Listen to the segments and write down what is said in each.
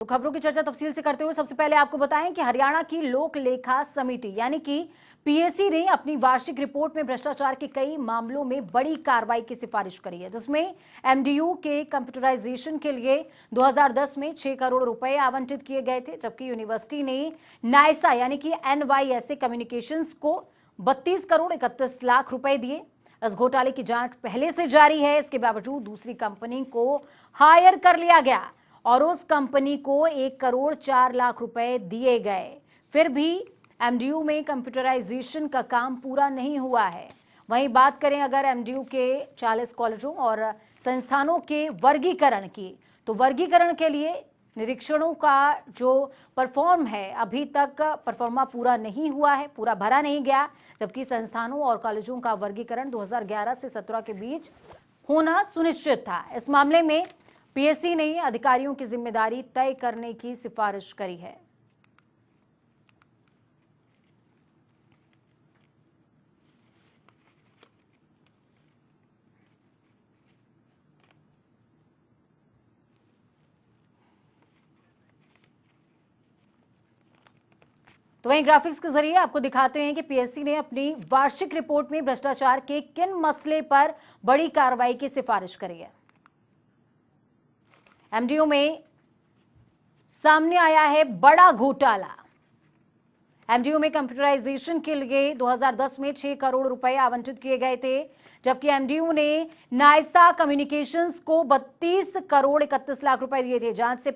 तो खबरों की चर्चा तफसील से करते हुए सबसे पहले आपको बताएं कि हरियाणा की लोक लेखा समिति यानी कि पीएसी ने अपनी वार्षिक रिपोर्ट में भ्रष्टाचार के कई मामलों में बड़ी कार्रवाई की सिफारिश करी है, जिसमें एमडीयू के कंप्यूटराइजेशन के लिए 2010 में 6 करोड़ रुपए आवंटित किए गए थे, जबकि यूनिवर्सिटी ने नायसा यानी कि NYSA कम्युनिकेशंस को 32 करोड़ 31 लाख रुपए दिए। इस घोटाले की जांच पहले से जारी है। इसके बावजूद दूसरी कंपनी को हायर कर लिया गया और उस कंपनी को 1 करोड़ 4 लाख रुपए दिए गए। फिर भी एमडीयू में कंप्यूटराइजेशन का काम पूरा नहीं हुआ है। वहीं बात करें अगर एमडीयू के 40 कॉलेजों और संस्थानों के वर्गीकरण की, तो वर्गीकरण के लिए निरीक्षणों का जो परफॉर्म है अभी तक परफॉर्मा पूरा नहीं हुआ है, पूरा भरा नहीं गया, जबकि संस्थानों और कॉलेजों का वर्गीकरण 2011 से 17 के बीच होना सुनिश्चित था। इस मामले में पीएससी ने अधिकारियों की जिम्मेदारी तय करने की सिफारिश करी है। तो वहीं ग्राफिक्स के जरिए आपको दिखाते हैं कि पीएससी ने अपनी वार्षिक रिपोर्ट में भ्रष्टाचार के किन मसले पर बड़ी कार्रवाई की सिफारिश करी है। एमडीयू में सामने आया है बड़ा घोटाला। एमडीयू में कंप्यूटराइजेशन के लिए 2010 में 6 करोड़ रुपए आवंटित किए गए थे, जबकि एमडीयू ने नायसा कम्युनिकेशंस को 32 करोड़ 31 लाख रुपए दिए थे। जांच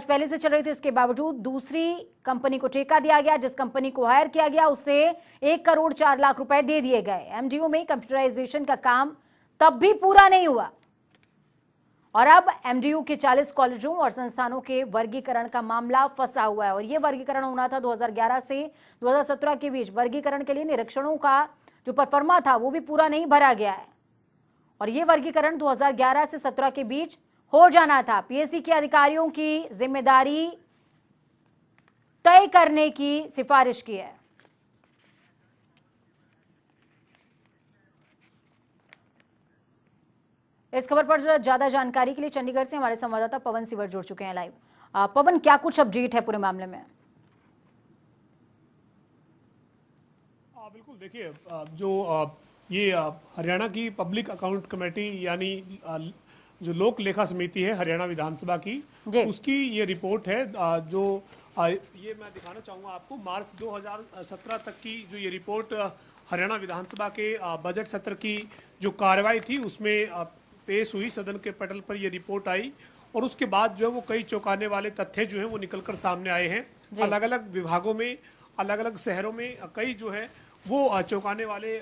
पहले से चल रही थी, इसके बावजूद दूसरी कंपनी को ठेका दिया गया। जिस कंपनी को हायर किया गया उससे 1 करोड़ 4 लाख रुपए दे दिए गए। एमडीयू में कंप्यूटराइजेशन का काम तब भी पूरा नहीं हुआ और अब एमडीयू के 40 कॉलेजों और संस्थानों के वर्गीकरण का मामला फंसा हुआ है और यह वर्गीकरण होना था 2011 से 2017 के बीच। वर्गीकरण के लिए निरीक्षणों का जो परफॉर्मा था वो भी पूरा नहीं भरा गया है और यह वर्गीकरण 2011 से 17 के बीच हो जाना था। पीएससी के अधिकारियों की जिम्मेदारी तय करने की सिफारिश की है। इस खबर पर ज्यादा जानकारी के लिए चंडीगढ़ से हमारे संवाददाता पवन सिवर जुड़ चुके हैं लाइव। पवन, क्या कुछ अपडेट है पूरे मामले में? बिल्कुल, देखिए जो ये हरियाणा की पब्लिक अकाउंट कमेटी यानी जो लोक लेखा समिति है हरियाणा विधानसभा की, उसकी ये रिपोर्ट है जो ये मैं दिखाना चाहूँगा आपको। मार्च 2017 तक की जो ये रिपोर्ट हरियाणा विधानसभा के बजट सत्र की जो कार्रवाई थी उसमें पेश हुई, सदन के पटल पर ये रिपोर्ट आई और उसके बाद जो है वो कई चौंकाने वाले तथ्य जो हैं वो निकलकर सामने आए हैं। अलग अलग विभागों में, अलग अलग शहरों में कई जो है वो चौंकाने वाले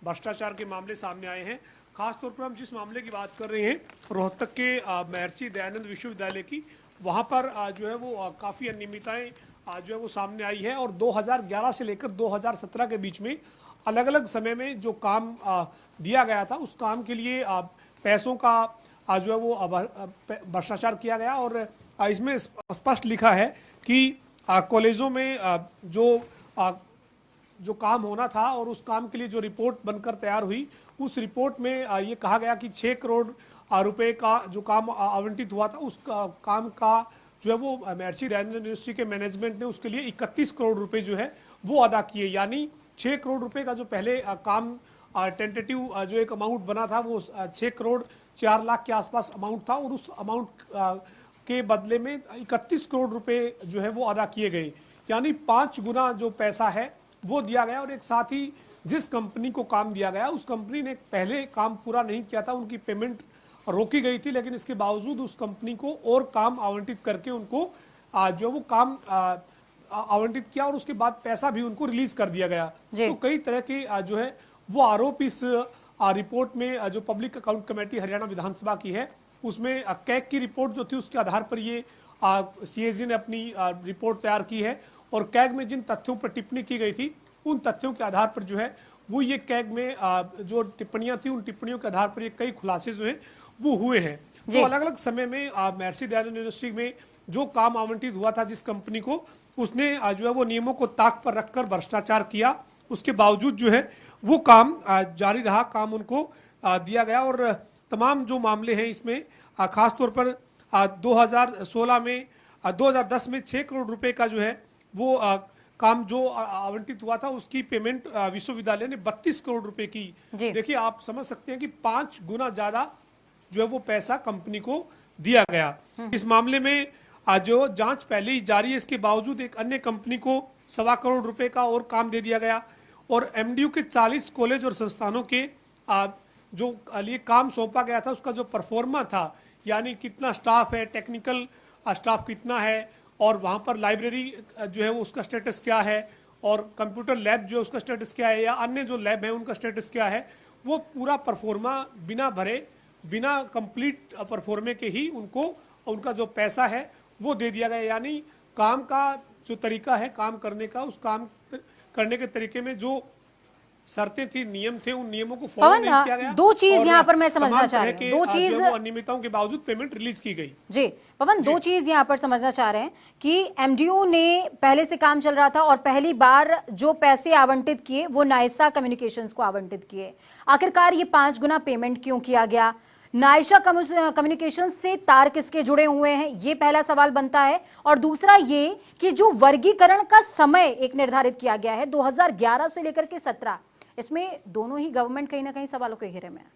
भ्रष्टाचार के मामले सामने आए हैं। खासतौर पर हम जिस मामले की बात कर रहे हैं रोहतक के महर्षि दयानंद विश्वविद्यालय की, वहाँ पर जो है वो काफ़ी अनियमितताएं जो है वो सामने आई है और 2011 से लेकर 2017 के बीच में अलग अलग समय में जो काम दिया गया था उस काम के लिए पैसों का जो है वो भ्रष्टाचार किया गया और इसमें स्पष्ट लिखा है कि कॉलेजों में जो काम होना था और उस काम के लिए जो रिपोर्ट बनकर तैयार हुई, उस रिपोर्ट में ये कहा गया कि 6 करोड़ रुपए का जो काम आवंटित हुआ था उस काम का जो है वो महर्षि दयानंद यूनिवर्सिटी के मैनेजमेंट ने उसके लिए 31 करोड़ रुपए जो है वो अदा किए। यानी 6 करोड़ रुपए का जो पहले काम टेंटेटिव जो एक अमाउंट बना था वो 6 करोड़ 4 लाख के आसपास अमाउंट था और उस अमाउंट के बदले में 31 करोड़ रुपए जो है वो अदा किए गए। यानी 5 गुना जो पैसा है वो दिया गया और एक साथ ही जिस कंपनी को काम दिया गया उस कंपनी ने पहले काम पूरा नहीं किया था, उनकी पेमेंट रोकी गई थी, लेकिन इसके बावजूद उस कंपनी को और काम आवंटित करके उनको जो वो काम आवंटित किया और उसके बाद पैसा भी उनको रिलीज कर दिया गया। तो कई तरह के जो है वो आरोप इस रिपोर्ट में जो पब्लिक अकाउंट कमेटी हरियाणा विधानसभा की है उसमें कैग की रिपोर्ट जो थी उसके आधार पर ये सीएजी ने अपनी रिपोर्ट तैयार की है और कैग में जिन तथ्यों पर टिप्पणी की गई थी उन तथ्यों के आधार पर जो है वो ये कैग में जो टिप्पणियां थी उन टिप्पणियों के आधार पर ये कई खुलासे जो हैं वो हुए हैं। तो अलग अलग समय में महर्षि दयानंद यूनिवर्सिटी में जो काम आवंटित हुआ था जिस कंपनी को, उसने जो है वो नियमों को ताक पर रखकर भ्रष्टाचार किया, उसके बावजूद जो है वो काम जारी रहा, काम उनको दिया गया और तमाम जो मामले हैं इसमें खासतौर पर 2016 में 2010 में 6 करोड़ रुपए का जो है वो काम जो आवंटित हुआ था उसकी पेमेंट विश्वविद्यालय ने 32 करोड़ रुपए की। देखिए आप समझ सकते हैं कि 5 गुना ज्यादा जो है वो पैसा कंपनी को दिया गया। इस मामले में जो जांच पहले ही जारी है, इसके बावजूद एक अन्य कंपनी को 1.25 करोड़ रुपए का और काम दे दिया गया और एमडीयू के 40 कॉलेज और संस्थानों के जो लिए काम सौंपा गया था उसका जो परफॉर्मा था, यानी कितना स्टाफ है, टेक्निकल स्टाफ कितना है और वहाँ पर लाइब्रेरी जो है वो उसका स्टेटस क्या है और कंप्यूटर लैब जो है उसका स्टेटस क्या है या अन्य जो लैब है उनका स्टेटस क्या है, वो पूरा परफॉर्मा बिना भरे, बिना कंप्लीट परफॉर्मे के ही उनको उनका जो पैसा है वो दे दिया गया। यानी काम का जो तरीका है काम करने का, उस काम करने के तरीके में जो शर्तें थी, नियम थे, उन नियमों को फॉलो नहीं किया गया। दो चीज यहाँ पर मैं समझना चाह रही हूँ, दो चीज अनियमितताओं के बावजूद पेमेंट रिलीज की गई। जी पवन, दो चीज यहाँ पर समझना चाह रहे हैं कि एमडीयू ने पहले से काम चल रहा था और पहली बार जो पैसे आवंटित किए वो नायसा कम्युनिकेशंस को आवंटित किए। आखिरकार ये 5 गुना पेमेंट क्यों किया गया? नायसा कम्युनिकेशंस से तार किसके जुड़े हुए हैं, ये पहला सवाल बनता है। और दूसरा ये कि जो वर्गीकरण का समय एक निर्धारित किया गया है 2011 से लेकर के 17, इसमें दोनों ही गवर्नमेंट कहीं ना कहीं सवालों के घेरे में है।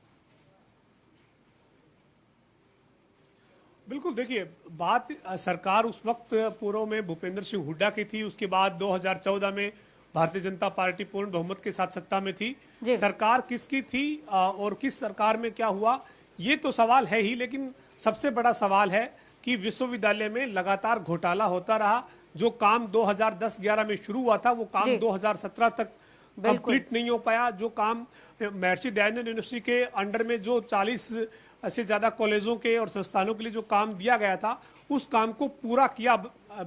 बिल्कुल, देखिए बात सरकार उस वक्त पूर्व में भूपेंद्र सिंह हुड्डा की थी, उसके बाद 2014 में भारतीय जनता पार्टी पूर्ण बहुमत के साथ सत्ता में थी। सरकार किसकी थी और किस सरकार में क्या हुआ ये तो सवाल है ही, लेकिन सबसे बड़ा सवाल है कि विश्वविद्यालय में लगातार घोटाला होता रहा। जो काम 2010-11 में शुरू हुआ था वो काम 2017 तक कंप्लीट नहीं हो पाया। जो काम महर्षि दयानंद यूनिवर्सिटी के अंडर में जो 40 से ज्यादा कॉलेजों के और संस्थानों के लिए जो काम दिया गया था उस काम को पूरा किया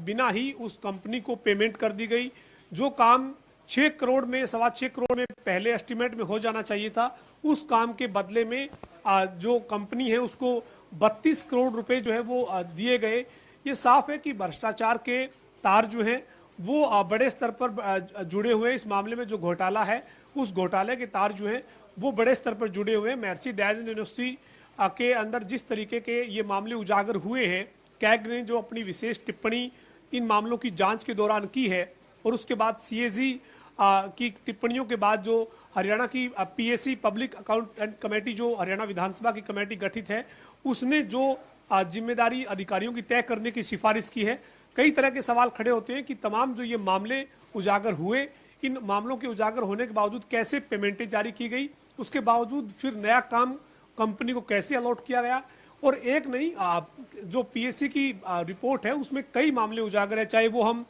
बिना ही उस कंपनी को पेमेंट कर दी गई। जो काम 6 करोड़ में 6.25 करोड़ में पहले एस्टिमेट में हो जाना चाहिए था, उस काम के बदले में जो कंपनी है उसको 32 करोड़ रुपए जो है वो दिए गए। ये साफ है कि भ्रष्टाचार के तार जो हैं वो बड़े स्तर पर जुड़े हुए हैं। इस मामले में जो घोटाला है उस घोटाले के तार जो हैं वो बड़े स्तर पर जुड़े हुए हैं। महर्षि दयानंद यूनिवर्सिटी के अंदर जिस तरीके के ये मामले उजागर हुए हैं, कैग ने जो अपनी विशेष टिप्पणी इन मामलों की जांच के दौरान की है और उसके बाद सीएजी की टिप्पणियों के बाद जो हरियाणा की पीएसी पब्लिक अकाउंटेंट कमेटी जो हरियाणा विधानसभा की कमेटी गठित है उसने जो जिम्मेदारी अधिकारियों की तय करने की सिफारिश की है, कई तरह के सवाल खड़े होते हैं कि तमाम जो ये मामले उजागर हुए, इन मामलों के उजागर होने के बावजूद कैसे पेमेंटें जारी की गई, उसके बावजूद फिर नया काम कंपनी को कैसे अलॉट किया गया। और एक नहीं, जो पीएससी की रिपोर्ट है उसमें कई मामले उजागर है। चाहे वो हम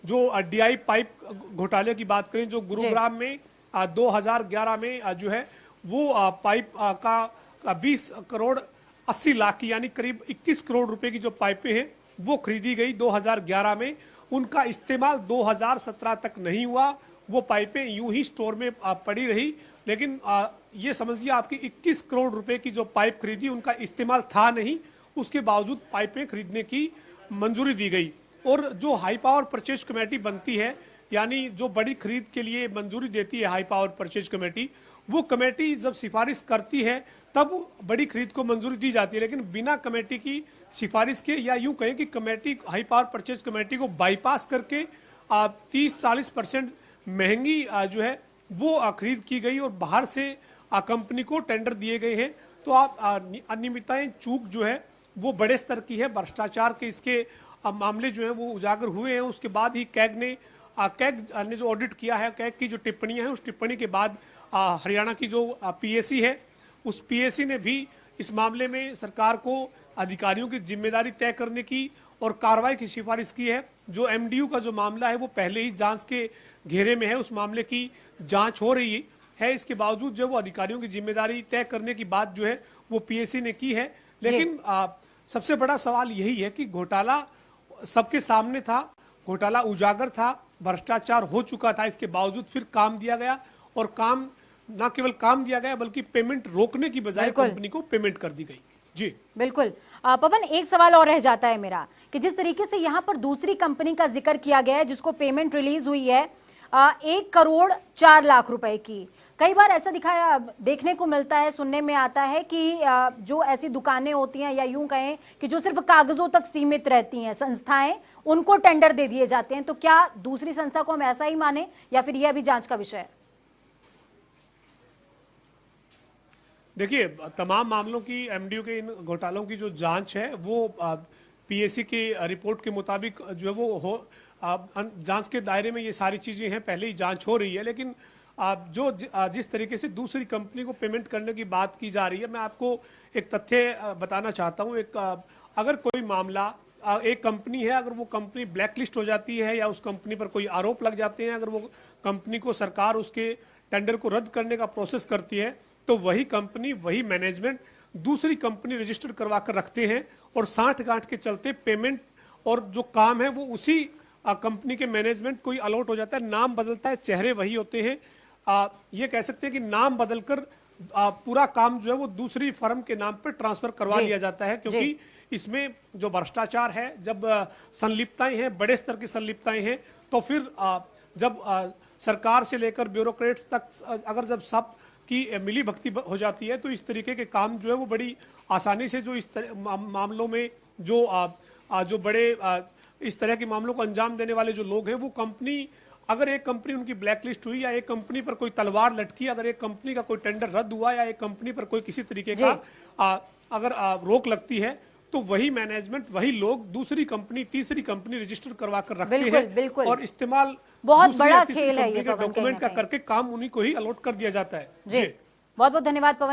जो डीआई पाइप घोटाले की बात करें, जो गुरुग्राम में 2011 में जो है वो पाइप का 20 करोड़ 80 लाख की यानी करीब 21 करोड़ रुपए की जो पाइपें हैं वो खरीदी गई 2011 में। उनका इस्तेमाल 2017 तक नहीं हुआ, वो पाइपें यूं ही स्टोर में पड़ी रही। लेकिन ये समझिए आपकी 21 करोड़ रुपए की जो पाइप खरीदी उनका इस्तेमाल था नहीं, उसके बावजूद पाइपें खरीदने की मंजूरी दी गई। और जो हाई पावर परचेज कमेटी बनती है, यानी जो बड़ी खरीद के लिए मंजूरी देती है हाई पावर परचेज कमेटी, वो कमेटी जब सिफारिश करती है तब बड़ी खरीद को मंजूरी दी जाती है। लेकिन बिना कमेटी की सिफारिश के, या यूं कहें कि committee high power purchase committee को बाईपास करके 30-40% महंगी जो है वो खरीद की गई और बाहर से कंपनी को टेंडर दिए गए हैं। तो आप अनियमितताएं, चूक जो है वो बड़े स्तर की है। भ्रष्टाचार के इसके मामले जो है वो उजागर हुए हैं। उसके बाद ही कैग ने जो ऑडिट किया है, कैग की जो टिप्पणियां हैं उस टिप्पणी के बाद हरियाणा की जो पीएसी है उस पीएसी ने भी इस मामले में सरकार को अधिकारियों की जिम्मेदारी तय करने की और कार्रवाई की सिफारिश की है। जो एमडीयू का जो मामला है वो पहले ही जांच के घेरे में है, उस मामले की जांच हो रही है। इसके बावजूद जो वो अधिकारियों की जिम्मेदारी तय करने की बात जो है वो पीएसी ने की है। लेकिन सबसे बड़ा सवाल यही है कि घोटाला सबके सामने था, घोटाला उजागर था, भ्रष्टाचार हो चुका था, इसके बावजूद फिर काम दिया गया और काम न केवल काम दिया गया बल्कि पेमेंट रोकने की बजाय कंपनी को पेमेंट कर दी गई। जी बिल्कुल। पवन, एक सवाल और रह जाता है मेरा कि जिस तरीके से यहाँ पर दूसरी कंपनी का जिक्र किया गया है जिसको पेमेंट रिलीज हुई है 1 करोड़ 4 लाख रुपए की, कई बार ऐसा दिखाया देखने को मिलता है, सुनने में आता है कि जो ऐसी दुकानें होती हैं या यूं कहें कि जो सिर्फ कागजों तक सीमित रहती हैं संस्थाएं, उनको टेंडर दे दिए जाते हैं। तो क्या दूसरी संस्था को हम ऐसा ही माने या फिर यह अभी जांच का विषय है? देखिए, तमाम मामलों की एमडीयू के इन घोटालों की जो जांच है वो पीएसी की रिपोर्ट के मुताबिक जो है वो जांच के दायरे में ये सारी चीजें हैं, पहले ही जांच हो रही है। लेकिन जिस तरीके से दूसरी कंपनी को पेमेंट करने की बात की जा रही है, मैं आपको एक तथ्य बताना चाहता हूं। अगर कोई मामला एक कंपनी है, अगर वो कंपनी ब्लैकलिस्ट हो जाती है या उस कंपनी पर कोई आरोप लग जाते हैं, अगर वो कंपनी को सरकार उसके टेंडर को रद्द करने का प्रोसेस करती है, तो वही कंपनी, वही मैनेजमेंट दूसरी कंपनी रजिस्टर करवा कर रखते हैं और साठ गांठ के चलते पेमेंट और जो काम है वो उसी कंपनी के मैनेजमेंट को ही अलॉट हो जाता है। नाम बदलता है, चेहरे वही होते हैं। ये कह सकते हैं कि नाम बदलकर पूरा काम जो है वो दूसरी फर्म के नाम पर ट्रांसफर करवा लिया जाता है, क्योंकि इसमें जो भ्रष्टाचार है, जब संलिप्तताएं हैं, बड़े स्तर की संलिप्तताएं हैं, तो फिर जब सरकार से लेकर ब्यूरोक्रेट्स तक अगर जब सब की मिली भक्ति हो जाती है, तो इस तरीके के काम जो है वो बड़ी आसानी से जो मामलों में जो बड़े इस तरह के मामलों को अंजाम देने वाले जो लोग हैं, वो कंपनी, अगर एक कंपनी उनकी ब्लैकलिस्ट हुई या एक कंपनी पर कोई तलवार लटकी, अगर एक कंपनी का कोई टेंडर रद्द हुआ या एक कंपनी पर कोई किसी तरीके का अगर रोक लगती है, तो वही मैनेजमेंट, वही लोग दूसरी कंपनी, तीसरी कंपनी रजिस्टर करवा कर रखते हैं और इस्तेमाल बहुत बड़ा खेल है ये डॉक्यूमेंट का करके काम उन्हीं को ही अलॉट कर दिया जाता है। जी, बहुत बहुत धन्यवाद पवन।